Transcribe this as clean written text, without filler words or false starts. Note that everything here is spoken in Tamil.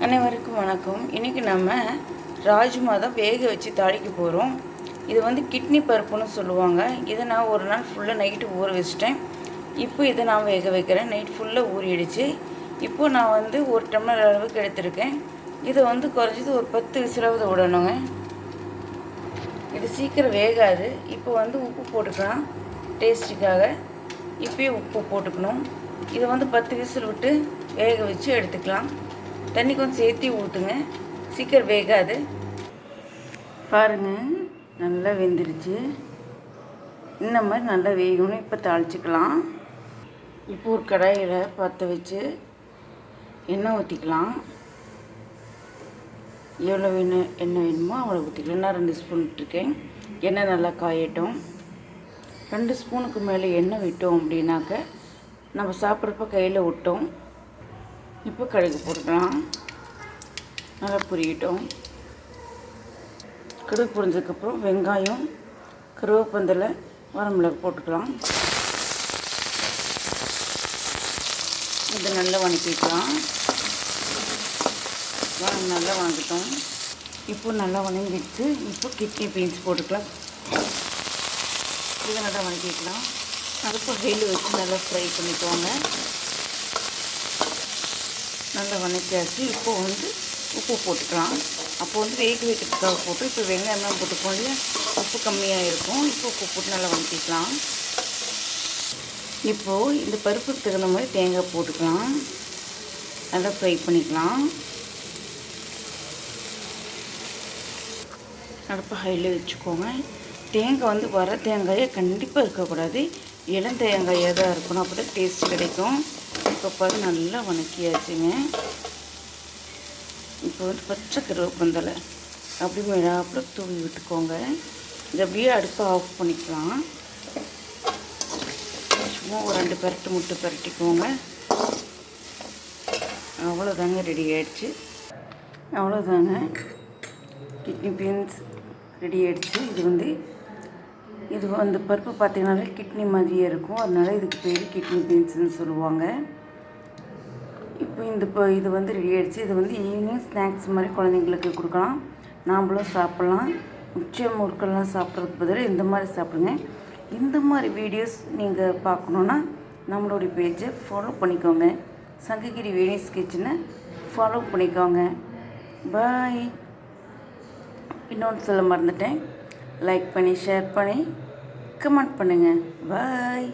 அனைவருக்கும் வணக்கம். இன்றைக்கி நம்ம ராஜ்மா தான் வேக வச்சு தாளிக்க போகிறோம். இது வந்து கிட்னி பருப்புன்னு சொல்லுவாங்க. இதை நான் ஒரு நாள் ஃபுல்லாக நைட்டு ஊற வச்சிட்டேன். இப்போ இதை நான் வேக வைக்கிறேன். நைட் ஃபுல்லாக ஊறிடுச்சு. இப்போது நான் வந்து ஒரு டம்ளர் அளவுக்கு எடுத்திருக்கேன். இதை வந்து குறைஞ்சது ஒரு 10 விசிலாவது விடணுங்க. இது சீக்கிரம் வேகாது. இப்போ வந்து உப்பு போட்டுக்கலாம் டேஸ்ட்டுக்காக. இப்போயே உப்பு போட்டுக்கணும். இதை வந்து 10 விசில் விட்டு வேக வச்சு எடுத்துக்கலாம். தண்ணி கொஞ்சம் சேர்த்து ஊற்றுங்க, சீக்கிரம் வேகாது. பாருங்கள், நல்லா வெந்துடுச்சு. இந்த மாதிரி நல்லா வேகணும். இப்போ தாளிச்சிக்கலாம். இப்போ ஒரு கடாயில் பற்ற வச்சு எண்ணெய் ஊற்றிக்கலாம். எவ்வளோ எண்ணெய் வேணுமோ அவ்வளோ ஊற்றிக்கலாம். நான் 2 ஸ்பூன் விட்டுருக்கேன். எண்ணெய் நல்லா காயட்டும். 2 ஸ்பூனுக்கு மேலே எண்ணெய் விட்டோம் அப்படின்னாக்க நம்ம சாப்பிட்றப்ப கையில் விட்டோம். இப்போ கடுகு போட்டுக்கலாம். நல்லா பொரியட்டும். கடுகு பொரிஞ்சதுக்கப்புறம் வெங்காயம், கருவேப்பந்தலை, வரமிளகு போட்டுக்கலாம். இதை நல்லா வணக்கிக்கலாம். நல்லா வணக்கிட்டோம். இப்போ நல்லா வணங்கிட்டு இப்போ கிட்னி பீன்ஸ் போட்டுக்கலாம். இதை நல்லா வணக்கிக்கலாம். அடுப்பு ஹையில் வச்சு நல்லா ஃப்ரை பண்ணிக்கோங்க. நல்லா வணக்கியாச்சு. இப்போ வந்து உப்பு போட்டுக்கலாம். அப்போ வந்து வேக வைக்கிறதுக்காக போட்டு இப்போ வெங்காயம்லாம் போட்டுக்கோம் இல்லையா, உப்பு கம்மியாக இருக்கும். இப்போ உப்பு போட்டு நல்லா வணக்கிக்கலாம். இப்போது இந்த பருப்புக்கு தகுந்த மாதிரி தேங்காய் போட்டுக்கலாம். நல்லா ஃப்ரை பண்ணிக்கலாம். அடுப்பு ஹையில் வச்சுக்கோங்க. தேங்காய் வந்து வர தேங்காயை கண்டிப்பாக இருக்கக்கூடாது, இளம் தேங்காயாக தான் இருக்கணும். அப்போ தான் டேஸ்ட் கிடைக்கும். இப்போ பாரு நல்லா வணக்கியாச்சுங்க. இப்போ வந்து பச்சை கருவேப்பந்தலை அப்படி மேலாப்புல தூவி விட்டுக்கோங்க. இது அப்படியே அடுப்பை ஆஃப் பண்ணிக்கலாம். சும்மா ஒரு 2 பெரட்டு முட்டை பெரட்டிக்கோங்க. அவ்வளோதாங்க, ரெடி ஆகிடுச்சு. அவ்வளோதாங்க, கிட்னி பீன்ஸ் ரெடி ஆகிடுச்சு. இது வந்து பருப்பு பார்த்திங்கனாலே கிட்னி மாதிரியே இருக்கும். அதனால் இதுக்கு பேர் கிட்னி பீன்ஸ்னு சொல்லுவாங்க. இப்போ இது வந்து ரெடி ஆகிடுச்சு. இது வந்து ஈவினிங் ஸ்நாக்ஸ் மாதிரி குழந்தைங்களுக்கு கொடுக்கலாம், நாம்ளும் சாப்பிட்லாம். உச்ச முறுக்கெல்லாம் சாப்பிட்றதுக்கு பதிலாக இந்த மாதிரி சாப்பிடுங்க. இந்த மாதிரி வீடியோஸ் நீங்கள் பார்க்கணுன்னா நம்மளுடைய பேஜை ஃபாலோ பண்ணிக்கோங்க. சங்ககிரி வேணிஸ் கிச்சனை ஃபாலோ பண்ணிக்கோங்க. பாய். இன்னொன்று சொல்ல மறந்துட்டேன், லைக் பண்ணி ஷேர் பண்ணி கமெண்ட் பண்ணுங்கள். பாய்.